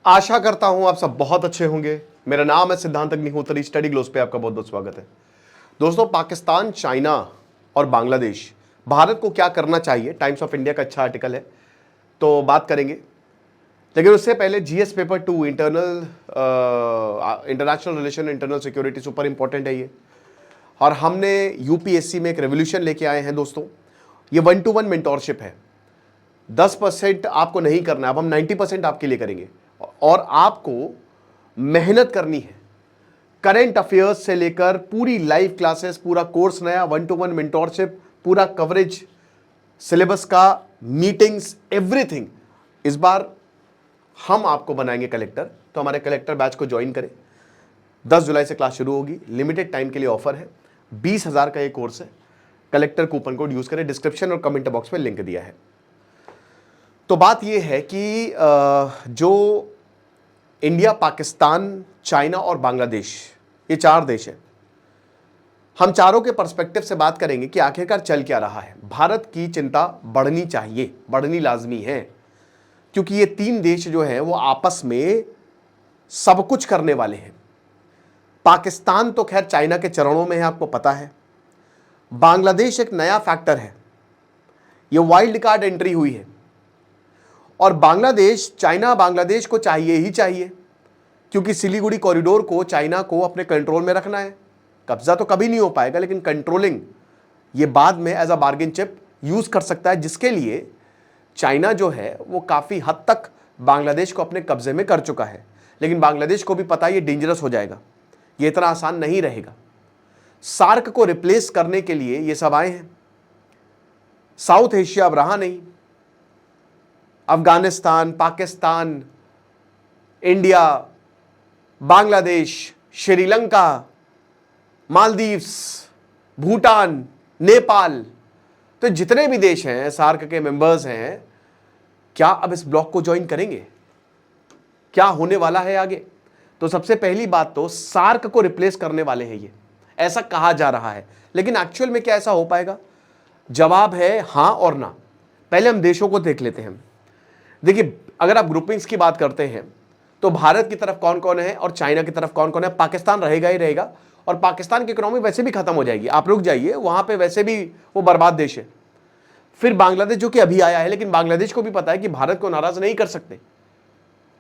आशा करता हूं आप सब बहुत अच्छे होंगे। मेरा नाम है सिद्धांत अग्निहोत्री। स्टडी ग्लोस पे आपका बहुत बहुत स्वागत है। दोस्तों, पाकिस्तान, चाइना और बांग्लादेश भारत को क्या करना चाहिए, टाइम्स ऑफ इंडिया का अच्छा आर्टिकल है, तो बात करेंगे। लेकिन उससे पहले GS paper 2 international relation, internal security super important है ये। और हमने यूपीएससी में एक रेवोल्यूशन लेके आए हैं दोस्तों। ये 1-to-1 मेंटोरशिप है। 10% आपको नहीं करना है, अब हम 90% आपके लिए करेंगे। और आपको मेहनत करनी है। करंट अफेयर्स से लेकर पूरी लाइव क्लासेस, पूरा कोर्स नया, 1-to-1 मेंटोरशिप, पूरा कवरेज, सिलेबस का, मीटिंग्स, एवरीथिंग। इस बार हम आपको बनाएंगे कलेक्टर, तो हमारे कलेक्टर बैच को ज्वाइन करें। 10 जुलाई से क्लास शुरू होगी। लिमिटेड टाइम के लिए ऑफर है। 20,000 का ये कोर्स है। कलेक्टर कूपन कोड यूज करें। डिस्क्रिप्शन और कमेंट बॉक्स में लिंक दिया है। तो बात यह है कि जो इंडिया, पाकिस्तान, चाइना और बांग्लादेश, ये 4 देश हैं। हम चारों के पर्सपेक्टिव से बात करेंगे कि आखिरकार चल क्या रहा है। भारत की चिंता बढ़नी चाहिए, बढ़नी लाजमी है, क्योंकि ये 3 देश जो हैं वो आपस में सब कुछ करने वाले हैं। पाकिस्तान तो खैर चाइना के चरणों में है, आपको पता है। बांग्लादेश एक नया फैक्टर है, ये वाइल्ड कार्ड एंट्री हुई है। और बांग्लादेश, चाइना बांग्लादेश को चाहिए ही चाहिए, क्योंकि सिलीगुड़ी कॉरिडोर को चाइना को अपने कंट्रोल में रखना है। कब्जा तो कभी नहीं हो पाएगा, लेकिन कंट्रोलिंग ये बाद में as a bargain chip use कर सकता है, जिसके लिए चाइना जो है वो काफी हद तक बांग्लादेश को अपने कब्जे में कर चुका है। लेकिन बांग्लादेश को भी पता है ये डेंजरस हो जाएगा, ये इतना आसान नहीं रहेगा। सार्क को रिप्लेस करने के लिए ये सब आए हैं। साउथ एशिया अब रहा नहीं। अफगानिस्तान, पाकिस्तान, इंडिया, बांग्लादेश, श्रीलंका, मालदीव्स, भूटान, नेपाल, तो जितने भी देश हैं सार्क के मेंबर्स हैं, क्या अब इस ब्लॉक को ज्वाइन करेंगे? क्या होने वाला है आगे? तो सबसे पहली बात तो सार्क को रिप्लेस करने वाले हैं ये, ऐसा कहा जा रहा है। लेकिन एक्चुअल में क्या ऐसा हो पाएगा? जवाब है हां और ना। पहले हम देशों को देख लेते हैं। देखिए, अगर आप ग्रुपिंग्स की बात करते हैं तो भारत की तरफ कौन कौन है और चाइना की तरफ कौन कौन है। पाकिस्तान रहेगा ही रहेगा, और पाकिस्तान की इकोनॉमी वैसे भी खत्म हो जाएगी, आप रुक जाइए, वहां पे वैसे भी वो बर्बाद देश है। फिर बांग्लादेश जो कि अभी आया है, लेकिन बांग्लादेश को भी पता है कि भारत को नाराज नहीं कर सकते।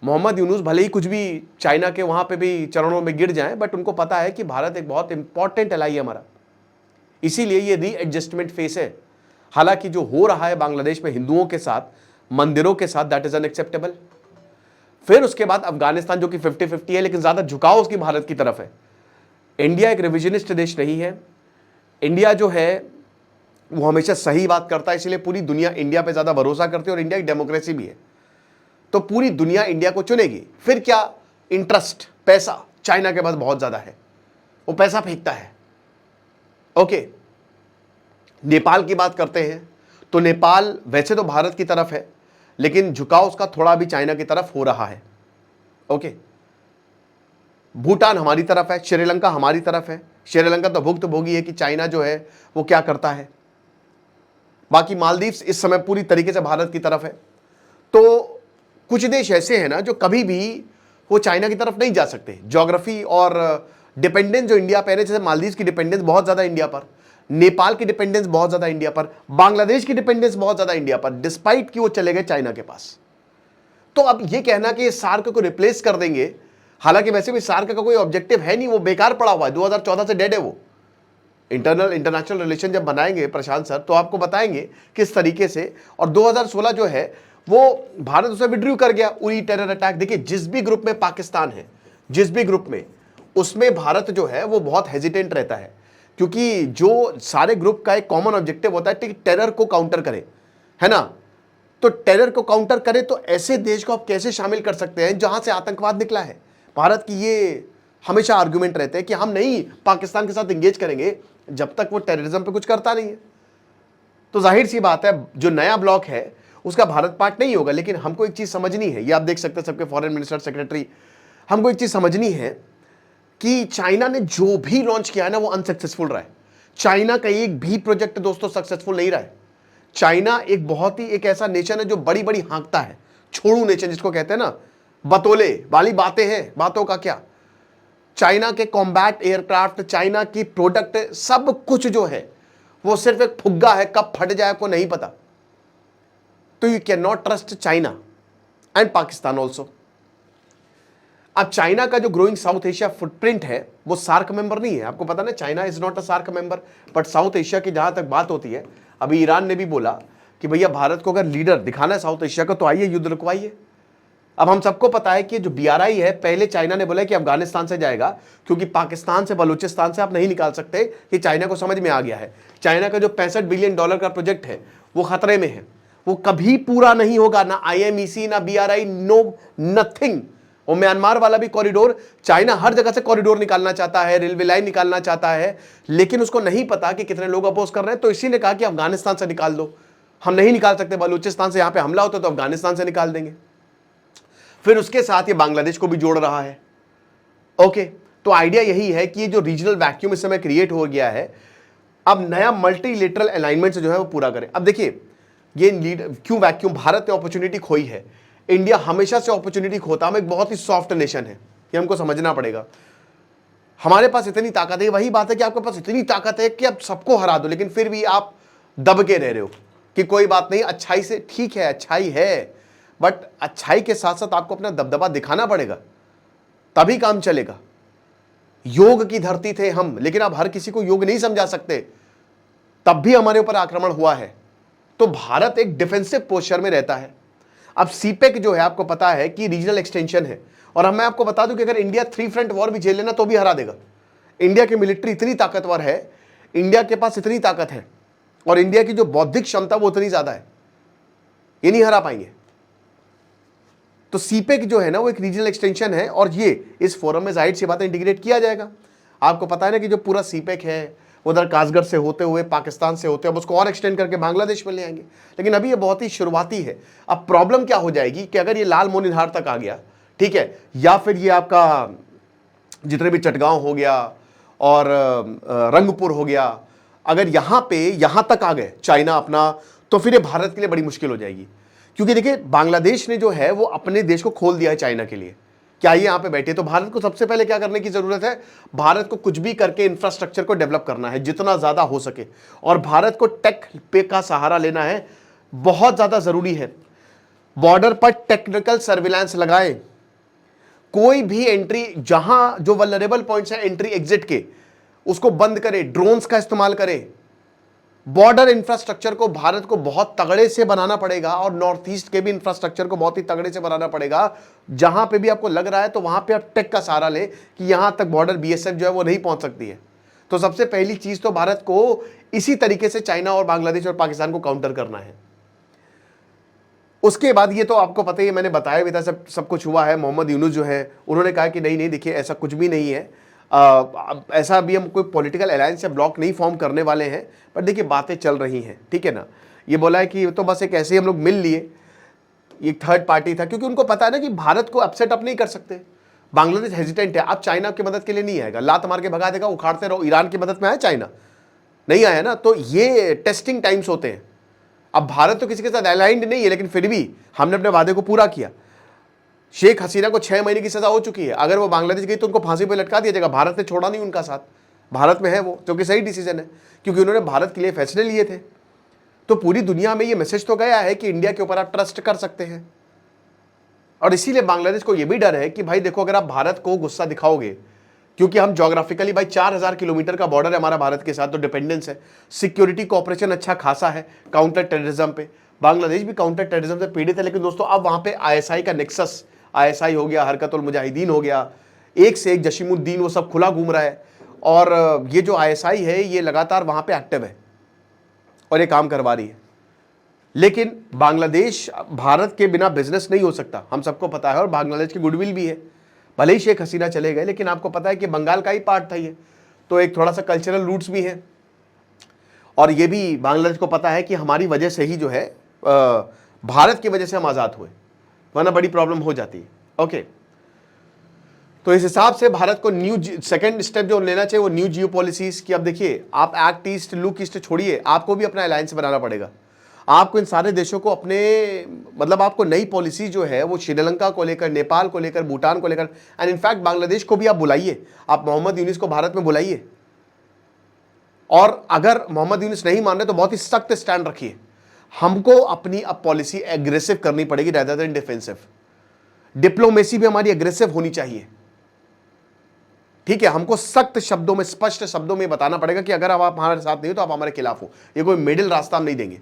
मोहम्मद यूनुस भले ही कुछ भी चाइना के वहां पे भी चरणों में गिर जाए, बट उनको पता है कि भारत एक बहुत इंपॉर्टेंट एलाई है हमारा, इसीलिए ये रीएडजस्टमेंट फेस है। हालांकि जो हो रहा है बांग्लादेश में हिंदुओं के साथ, मंदिरों के साथ, दैट इज अनएक्सेप्टेबल। फिर उसके बाद अफगानिस्तान जो कि 50-50 है, लेकिन ज्यादा झुकाव उसकी भारत की तरफ है। इंडिया एक रिविजनिस्ट देश नहीं है। इंडिया जो है वो हमेशा सही बात करता है, इसलिए पूरी दुनिया इंडिया पे ज्यादा भरोसा करती है, और इंडिया एक डेमोक्रेसी भी है, तो पूरी दुनिया इंडिया को चुनेगी। फिर क्या? इंटरेस्ट, पैसा चाइना के पास बहुत ज्यादा है, वो पैसा फेंकता है। ओके, नेपाल की बात करते हैं तो नेपाल वैसे तो भारत की तरफ है, लेकिन झुकाव उसका थोड़ा भी चाइना की तरफ हो रहा है। ओके, भूटान हमारी तरफ है, श्रीलंका हमारी तरफ है। श्रीलंका तो भुक्तभोगी है कि चाइना जो है वो क्या करता है। बाकी मालदीव्स इस समय पूरी तरीके से भारत की तरफ है। तो कुछ देश ऐसे हैं ना जो कभी भी वो चाइना की तरफ नहीं जा सकते। ज्योग्राफी और डिपेंडेंस जो इंडिया पे है, जैसे मालदीव्स की डिपेंडेंस बहुत ज्यादा इंडिया पर, नेपाल की डिपेंडेंस बहुत ज्यादा इंडिया पर, बांग्लादेश की डिपेंडेंस बहुत ज्यादा इंडिया पर, डिस्पाइट कि वो चले गए चाइना के पास। तो अब ये कहना कि सार्क को रिप्लेस कर देंगे, हालांकि वैसे भी सार्क का कोई ऑब्जेक्टिव है नहीं, वो बेकार पड़ा हुआ है, 2014 से डेड है वो। इंटरनेशनल रिलेशन जब बनाएंगे प्रशांत सर, तो आपको बताएंगे किस तरीके से। और 2016 जो है वो भारत उसे विड्रू कर गया, उरी टेरर अटैक। देखिए, जिस भी ग्रुप में पाकिस्तान है, जिस भी ग्रुप में, उसमें भारत जो है वो बहुत हेजिटेंट रहता है, क्योंकि जो सारे ग्रुप का एक कॉमन ऑब्जेक्टिव होता है कि टेरर को काउंटर करे, है ना। तो टेरर को काउंटर करे तो ऐसे देश को आप कैसे शामिल कर सकते हैं जहां से आतंकवाद निकला है। भारत की ये हमेशा आर्गुमेंट रहते हैं कि हम नहीं पाकिस्तान के साथ इंगेज करेंगे जब तक वो टेररिज्म पे कुछ करता नहीं है। तो जाहिर सी बात है, जो नया ब्लॉक है उसका भारत पार्ट नहीं होगा। लेकिन हमको एक चीज समझनी है, ये आप देख सकते हैं सबके फॉरेन मिनिस्टर, सेक्रेटरी, हमको एक चीज समझनी है कि चाइना ने जो भी लॉन्च किया है ना वो अनसक्सेसफुल रहा है। चाइना का एक भी प्रोजेक्ट दोस्तों सक्सेसफुल नहीं रहा है। चाइना एक बहुत ही एक ऐसा नेशन है जो बड़ी बड़ी हाँकता है, छोड़ू नेशन जिसको कहते हैं ना, बतौले वाली बातें हैं, बातों का क्या। चाइना के कॉम्बैट एयरक्राफ्ट, चाइना की प्रोडक्ट, सब कुछ जो है वो सिर्फ एक फुग्गा है, कब फट जाए को नहीं पता। तो you can not trust China and Pakistan also. अब चाइना का जो ग्रोइंग साउथ एशिया फुटप्रिंट है वो सार्क मेंबर नहीं है, आपको पता ना, China is not a SAARC member. But South Asia की जहां तक बात होती है, अभी ईरान ने भी बोला कि भैया भारत को अगर लीडर दिखाना है साउथ एशिया का तो आइए युद्ध रुकवाइए। अब हम सबको पता है कि जो BRI है, पहले चाइना ने बोला कि अफगानिस्तान से जाएगा, क्योंकि पाकिस्तान से, बलूचिस्तान से आप नहीं निकाल सकते, कि चाइना को समझ में आ गया है चाइना का जो $65 बिलियन का प्रोजेक्ट है वो खतरे में है, वो कभी पूरा नहीं होगा। ना IMEC, ना BRI, नो नथिंग। और म्यांमार वाला भी कॉरिडोर, चाइना हर जगह से कॉरिडोर निकालना चाहता है, रेलवे लाइन निकालना चाहता है, लेकिन उसको नहीं पता कि कितने लोग अपोज कर रहे हैं, तो इसी ने कहा कि अफगानिस्तान से निकाल दो। हम नहीं निकाल सकते, बलूचिस्तान से यहां पे हमला होता तो अफगानिस्तान से निकाल देंगे। फिर उसके साथ ये बांग्लादेश को भी जोड़ रहा है। ओके, तो आइडिया यही है कि ये जो रीजनल वैक्यूम इस समय क्रिएट हो गया है, अब नया मल्टीलेटरल अलाइनमेंट से जो है वो पूरा करें। अब देखिए, ये क्यों वैक्यूम, भारत ने अपॉर्चुनिटी खोई है, इंडिया हमेशा से अपॉर्चुनिटी खोता, हम एक बहुत ही सॉफ्ट नेशन है, ये हमको समझना पड़ेगा। हमारे पास इतनी ताकत है, वही बात है कि आपके पास इतनी ताकत है कि आप सबको हरा दो, लेकिन फिर भी आप दब के रह रहे हो कि कोई बात नहीं, अच्छाई से, ठीक है अच्छाई है, बट अच्छाई के साथ साथ आपको अपना दबदबा दिखाना पड़ेगा, तभी काम चलेगा। योग की धरती थे हम, लेकिन आप हर किसी को योग नहीं समझा सकते, तब भी हमारे ऊपर आक्रमण हुआ है। तो भारत एक डिफेंसिव पोस्चर में रहता है। अब सीपेक जो है, आपको पता है कि रीजनल एक्सटेंशन है, और मैं आपको बता दूं कि अगर इंडिया 3 फ्रंट वॉर भी झेल लेना तो भी हरा देगा। इंडिया की मिलिट्री इतनी ताकतवर है, इंडिया के पास इतनी ताकत है, और इंडिया की जो बौद्धिक क्षमता वो उतनी ज्यादा है, ये नहीं हरा पाएंगे। तो सीपेक जो है ना, वो एक रीजनल एक्सटेंशन है, और ये इस फोरम में जाहिर सी बात है इंटीग्रेट किया जाएगा। आपको पता है ना कि जो पूरा सीपेक है उधर कासगढ़ से होते हुए, पाकिस्तान से होते हुए, अब उसको और एक्सटेंड करके बांग्लादेश में ले आएंगे, लेकिन अभी ये बहुत ही शुरुआती है। अब प्रॉब्लम क्या हो जाएगी कि अगर ये लाल मोनिहार तक आ गया, ठीक है, या फिर ये आपका जितने भी चटगांव हो गया और रंगपुर हो गया, अगर यहां तक आ गए चाइना अपना, तो फिर ये भारत के लिए बड़ी मुश्किल हो जाएगी। क्योंकि देखिए, बांग्लादेश ने जो है वो अपने देश को खोल दिया है चाइना के लिए, क्या ये यहां पे बैठे, तो भारत को सबसे पहले क्या करने की जरूरत है, भारत को कुछ भी करके इंफ्रास्ट्रक्चर को डेवलप करना है जितना ज्यादा हो सके, और भारत को टेक पे का सहारा लेना है, बहुत ज्यादा जरूरी है। बॉर्डर पर टेक्निकल सर्विलांस लगाएं, कोई भी एंट्री, जहां जो वल्नरेबल पॉइंट्स हैं एंट्री एग्जिट के, उसको बंद करें, ड्रोन्स का इस्तेमाल करें। बॉर्डर इंफ्रास्ट्रक्चर को भारत को बहुत तगड़े से बनाना पड़ेगा, और नॉर्थ ईस्ट के भी इंफ्रास्ट्रक्चर को बहुत ही तगड़े से बनाना पड़ेगा। जहां पे भी आपको लग रहा है तो वहां पे आप टेक का सहारा लें कि यहां तक बॉर्डर BSF जो है वो नहीं पहुंच सकती है। तो सबसे पहली चीज तो भारत को इसी तरीके से चाइना और बांग्लादेश और पाकिस्तान को काउंटर करना है। उसके बाद ये तो आपको पता ही है, मैंने बताया भी था, सब कुछ हुआ है। मोहम्मद यूनुस जो है उन्होंने कहा कि नहीं देखिए ऐसा कुछ भी नहीं है, ऐसा अभी हम कोई पॉलिटिकल अलायंस या ब्लॉक नहीं फॉर्म करने वाले हैं, पर देखिए बातें चल रही हैं, ठीक है ना। ये बोला है कि तो बस एक ऐसे ही हम लोग मिल लिए, ये थर्ड पार्टी था, क्योंकि उनको पता है ना कि भारत को अपसेट अप नहीं कर सकते। बांग्लादेश हेजिटेंट है, अब चाइना की मदद के लिए नहीं आएगा, लात मार के भगा देगा, उखाड़ते रहो। ईरान की मदद में आया चाइना, नहीं आया ना, तो ये टेस्टिंग टाइम्स होते हैं। अब भारत तो किसी के साथ अलाइंड नहीं है, लेकिन फिर भी हमने अपने वादे को पूरा किया। शेख हसीना को 6 महीने की सजा हो चुकी है, अगर वो बांग्लादेश गई तो उनको फांसी पे लटका दिया जाएगा। भारत ने छोड़ा नहीं उनका साथ, भारत में है वो, क्योंकि सही डिसीजन है, क्योंकि उन्होंने भारत के लिए फैसले लिए थे। तो पूरी दुनिया में ये मैसेज तो गया है कि इंडिया के ऊपर आप ट्रस्ट कर सकते हैं। और इसीलिए बांग्लादेश को यह भी डर है कि भाई देखो, अगर आप भारत को गुस्सा दिखाओगे, क्योंकि हम ज्योग्राफिकली भाई 4000 किलोमीटर का बॉर्डर है हमारा भारत के साथ, तो डिपेंडेंस है, सिक्योरिटी कोऑपरेशन अच्छा खासा है काउंटर टेररिज्म पे। बांग्लादेश भी काउंटर टेररिज्म से पीड़ित है, लेकिन दोस्तों अब वहां पे ISI का नेक्सस, ISI हो गया, हरकतुल मुजाहिदीन हो गया, एक से एक जशीमुद्दीन, वो सब खुला घूम रहा है। और ये जो ISI है ये लगातार वहां पे एक्टिव है और ये काम करवा रही है। लेकिन बांग्लादेश भारत के बिना बिजनेस नहीं हो सकता, हम सबको पता है, और बांग्लादेश की गुडविल भी है। भले ही शेख हसीना चले गए, लेकिन आपको पता है कि बंगाल का ही पार्ट था ये, तो एक थोड़ा सा कल्चरल रूट्स भी है। और ये भी बांग्लादेश को पता है कि हमारी वजह से ही जो है, भारत की वजह से हम आज़ाद हुए, वरना बड़ी प्रॉब्लम हो जाती है। ओके, तो इस हिसाब से भारत को न्यू सेकंड स्टेप जो लेना चाहिए वो न्यू जियो पॉलिसीज की। अब देखिए, आप एक्ट ईस्ट लुक ईस्ट छोड़िए, आपको भी अपना अलायंस बनाना पड़ेगा। आपको इन सारे देशों को अपने मतलब आपको नई पॉलिसी जो है वो श्रीलंका को लेकर, नेपाल को लेकर, भूटान को लेकर एंड इनफैक्ट बांग्लादेश को भी आप बुलाइए, आप मोहम्मद यूनिस को भारत में बुलाइए। और अगर मोहम्मद यूनिस नहीं मान रहे तो बहुत ही सख्त स्टैंड रखिए। हमको अपनी अब पॉलिसी एग्रेसिव करनी पड़ेगी रेदर देन डिफेंसिव। डिप्लोमेसी भी हमारी एग्रेसिव होनी चाहिए, ठीक है। हमको सख्त शब्दों में, स्पष्ट शब्दों में बताना पड़ेगा कि अगर आप हमारे साथ नहीं हो तो आप हमारे खिलाफ हो। ये कोई मिडिल रास्ता हम नहीं देंगे।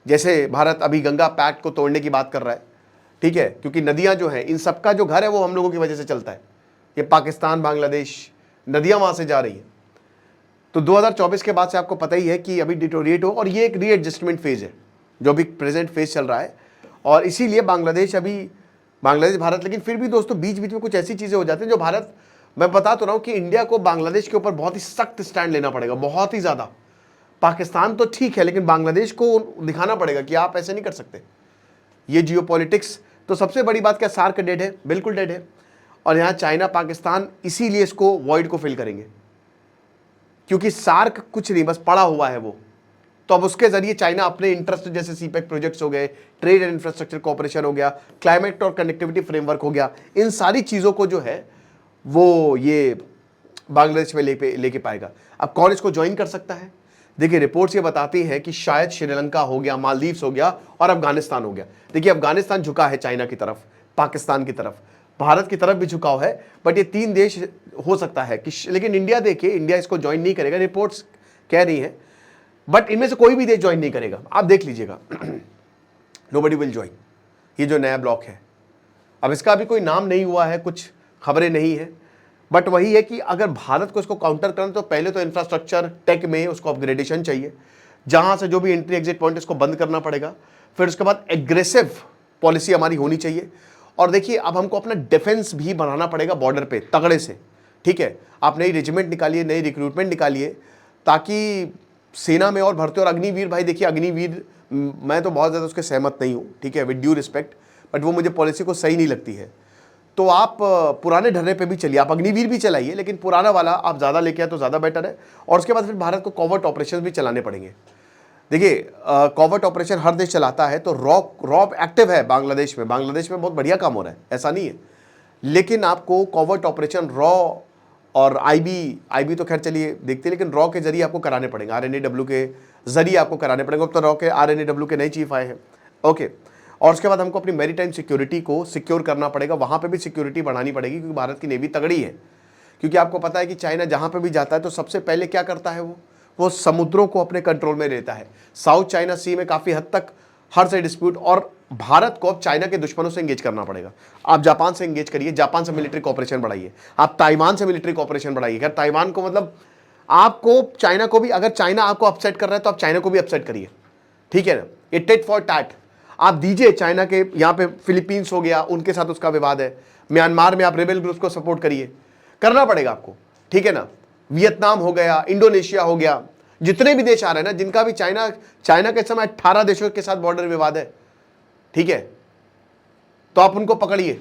जैसे भारत अभी गंगा पैक्ट को तोड़ने की बात कर रहा है, ठीक है, क्योंकि नदियां जो हैं, इन सबका जो घर है वो हम लोगों की वजह से चलता है। ये पाकिस्तान, बांग्लादेश, नदियां वहां से जा रही हैं। तो 2024 के बाद से आपको पता ही है कि अभी डिटोरिएट हो, और ये एक रीएडजस्टमेंट फेज है जो अभी प्रेजेंट फेज चल रहा है। और इसीलिए बांग्लादेश भारत, लेकिन फिर भी दोस्तों बीच बीच में कुछ ऐसी चीजें हो जाती हैं जो भारत, मैं बता तो रहा हूं कि इंडिया को बांग्लादेश के ऊपर बहुत ही सख्त स्टैंड लेना पड़ेगा, बहुत ही ज्यादा। पाकिस्तान तो ठीक है, लेकिन बांग्लादेश को दिखाना पड़ेगा कि आप ऐसे नहीं कर सकते। ये जियोपॉलिटिक्स, तो सबसे बड़ी बात क्या, सार्क डेड है, बिल्कुल डेड है। और यहां चाइना, पाकिस्तान इसीलिए इसको वॉइड को फिल करेंगे, क्योंकि सार्क कुछ नहीं, बस पड़ा हुआ है वो। तो अब उसके जरिए चाइना अपने इंटरेस्ट, जैसे सीपेक प्रोजेक्ट्स हो गए, ट्रेड एंड इंफ्रास्ट्रक्चर कोऑपरेशन हो गया, क्लाइमेट और कनेक्टिविटी फ्रेमवर्क हो गया, इन सारी चीजों को जो है वो ये बांग्लादेश में लेके पाएगा। अब कौन इसको ज्वाइन कर सकता है? देखिए रिपोर्ट्स ये बताती हैं कि शायद श्रीलंका हो गया, मालदीव्स हो गया और अफगानिस्तान हो गया। देखिए अफगानिस्तान झुका है चाइना की तरफ, पाकिस्तान की तरफ, भारत की तरफ भी झुकाव है, बट ये 3 देश हो सकता है कि, लेकिन इंडिया, देखिए इंडिया इसको ज्वाइन नहीं करेगा, रिपोर्ट्स कह रही हैं, बट इनमें से कोई भी देश ज्वाइन नहीं करेगा, आप देख लीजिएगा। Nobody will join. ये जो नया ब्लॉक है, अब इसका अभी कोई नाम नहीं हुआ है, कुछ खबरें नहीं है, बट वही है कि अगर भारत को इसको काउंटर करना तो पहले तो इंफ्रास्ट्रक्चर टेक में उसको अपग्रेडेशन चाहिए, जहां से जो भी एंट्री एग्जिट पॉइंट इसको बंद करना पड़ेगा। फिर उसके बाद एग्रेसिव पॉलिसी हमारी होनी चाहिए। और देखिए अब हमको अपना डिफेंस भी बनाना पड़ेगा बॉर्डर पे तगड़े से, ठीक है। आप नई रेजिमेंट निकालिए, नई रिक्रूटमेंट निकालिए, ताकि सेना में और भर्ती। और अग्निवीर, भाई देखिए अग्निवीर, मैं तो बहुत ज़्यादा उसके सहमत नहीं हूँ, ठीक है, विद ड्यू रिस्पेक्ट, बट वो मुझे पॉलिसी को सही नहीं लगती है। तो आप पुराने ढर्रे पे भी चलिए, आप अग्निवीर भी चलाइए, लेकिन पुराना वाला आप ज़्यादा लेके आए तो ज़्यादा बेटर है। और उसके बाद फिर भारत को कॉवर्ट ऑपरेशन भी चलाने पड़ेंगे। देखिए कॉवर्ट ऑपरेशन हर देश चलाता है, तो रॉब एक्टिव है बांग्लादेश में बहुत बढ़िया काम हो रहा है, ऐसा नहीं है। लेकिन आपको कॉवर्ट ऑपरेशन रॉ और आईबी तो खैर चलिए देखते हैं, लेकिन रॉ के जरिए आपको कराने पड़ेंगे, RNAW के जरिए आपको कराने पड़ेंगे। अब तो रॉ के RNAW के नए चीफ आए हैं, ओके। और उसके बाद हमको अपनी मैरीटाइम सिक्योरिटी को सिक्योर करना पड़ेगा, वहाँ पे भी सिक्योरिटी बढ़ानी पड़ेगी, क्योंकि भारत की नेवी तगड़ी है। क्योंकि आपको पता है कि चाइना जहाँ पे भी जाता है तो सबसे पहले क्या करता है, वो समुद्रों को अपने कंट्रोल में लेता है। साउथ चाइना सी में काफ़ी हद तक हर से डिस्प्यूट, और भारत को अब चाइना के दुश्मनों से एंगेज करना पड़ेगा। आप जापान से एंगेज करिए, जापान से मिलिट्री कॉपरेशन बढ़ाइए, आप ताइवान से मिलिट्री कॉपरेशन बढ़ाइए। खैर ताइवान को मतलब आपको चाइना को भी, अगर चाइना आपको अपसेट कर रहा है तो आप चाइना को भी अपसेट करिए, ठीक है ना। ये टिट फॉर टैट आप दीजिए चाइना के। यहाँ पे फिलीपींस हो गया, उनके साथ उसका विवाद है। म्यांमार में आप रेबेल ग्रुप्स को सपोर्ट करिए, करना पड़ेगा आपको, ठीक है ना। वियतनाम हो गया, इंडोनेशिया हो गया, जितने भी देश आ रहे हैं ना, जिनका भी चाइना के समय 18 देशों के साथ बॉर्डर विवाद है, ठीक है, तो आप उनको पकड़िए।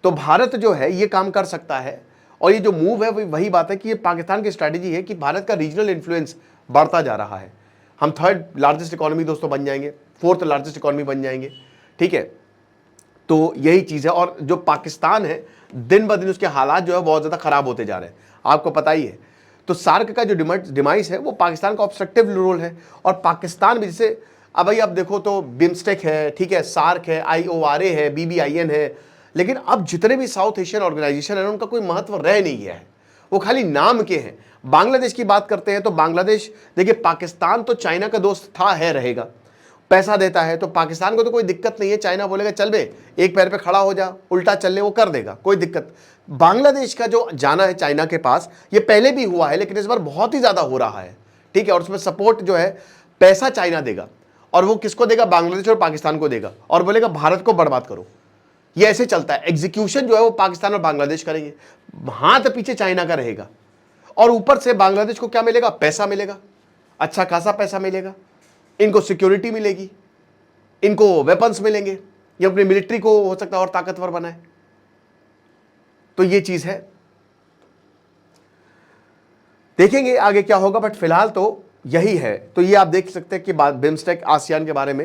तो भारत जो है ये काम कर सकता है। और ये जो मूव है वही बात है कि ये पाकिस्तान की स्ट्रैटेजी है कि भारत का रीजनल इन्फ्लुएंस बढ़ता जा रहा है। हम 3rd लार्जेस्ट इकोनॉमी दोस्तों बन जाएंगे, 4th लार्जेस्ट इकोनॉमी बन जाएंगे, ठीक है। तो यही चीज़ है। और जो पाकिस्तान है दिन ब दिन उसके हालात जो है बहुत ज़्यादा खराब होते जा रहे हैं, आपको पता ही है। तो सार्क का जो डिमाइस है वो पाकिस्तान का ऑब्स्ट्रक्टिव रोल है। और पाकिस्तान भी, जैसे अब भाई आप देखो तो बिम्स्टेक है, ठीक है, सार्क है, IORA है, BBIN है, लेकिन अब जितने भी साउथ एशियन ऑर्गेनाइजेशन है उनका कोई महत्व रह नहीं गया है, वो खाली नाम के हैं। बांग्लादेश की बात करते हैं तो बांग्लादेश, देखिए पाकिस्तान तो चाइना का दोस्त था, है, रहेगा, पैसा देता है, तो पाकिस्तान को तो कोई दिक्कत नहीं है। चाइना बोलेगा चल बे एक पैर पे खड़ा हो जा, उल्टा चल ले, वो कर देगा, कोई दिक्कत। बांग्लादेश का जो जाना है चाइना के पास, ये पहले भी हुआ है, लेकिन इस बार बहुत ही ज्यादा हो रहा है, ठीक है। और उसमें सपोर्ट जो है, पैसा चाइना देगा, और वो किसको देगा, बांग्लादेश और पाकिस्तान को देगा, और बोलेगा भारत को बर्बाद करो। ये ऐसे चलता है। एग्जीक्यूशन जो है वो पाकिस्तान और बांग्लादेश करेंगे, हाथ पीछे चाइना का रहेगा। और ऊपर से बांग्लादेश को क्या मिलेगा, पैसा मिलेगा, अच्छा खासा पैसा मिलेगा, इनको सिक्योरिटी मिलेगी, इनको वेपन्स मिलेंगे, ये अपनी मिलिट्री को हो सकता है और ताकतवर बनाए। तो ये चीज है, देखेंगे आगे क्या होगा। बट फिलहाल तो यही है। तो ये आप देख सकते हैं कि बिम्स्टेक आसियान के बारे में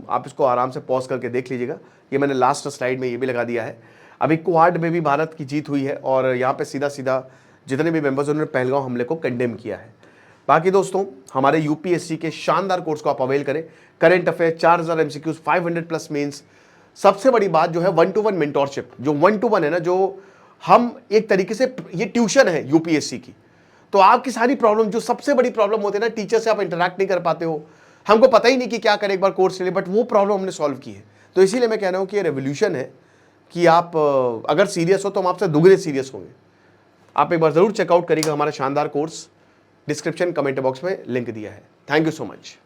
आप इसको आराम से पॉज करके देख लीजिएगा। ये मैंने लास्ट स्लाइड में ये भी लगा दिया है। अभी क्वाड में भी भारत की जीत हुई है और यहाँ पे सीधा सीधा जितने भी मेंबर्स उन्होंने पहलगांव हमले को कंडेम किया है। बाकी दोस्तों हमारे यूपीएससी के शानदार कोर्स को आप अवेल करें। Current affair 4000 MCQs 500 plus mains. सबसे बड़ी बात जो है 1-to-1 मेंटोरशिप, जो 1-to-1 है ना, जो हम एक तरीके से ये ट्यूशन है यूपीएससी की। तो आपकी सारी प्रॉब्लम, जो सबसे बड़ी प्रॉब्लम होती है ना, टीचर से आप इंटरेक्ट नहीं कर पाते हो, हमको पता ही नहीं कि क्या करें एक बार कोर्स के लिए, बट वो प्रॉब्लम हमने सॉल्व की है। तो इसीलिए मैं कह रहा हूँ कि ये रेवोल्यूशन है कि आप अगर सीरियस हो तो हम आपसे दुगने सीरियस होंगे। आप एक बार जरूर चेकआउट करिएगा हमारा शानदार कोर्स। डिस्क्रिप्शन कमेंट बॉक्स में लिंक दिया है। Thank you so much.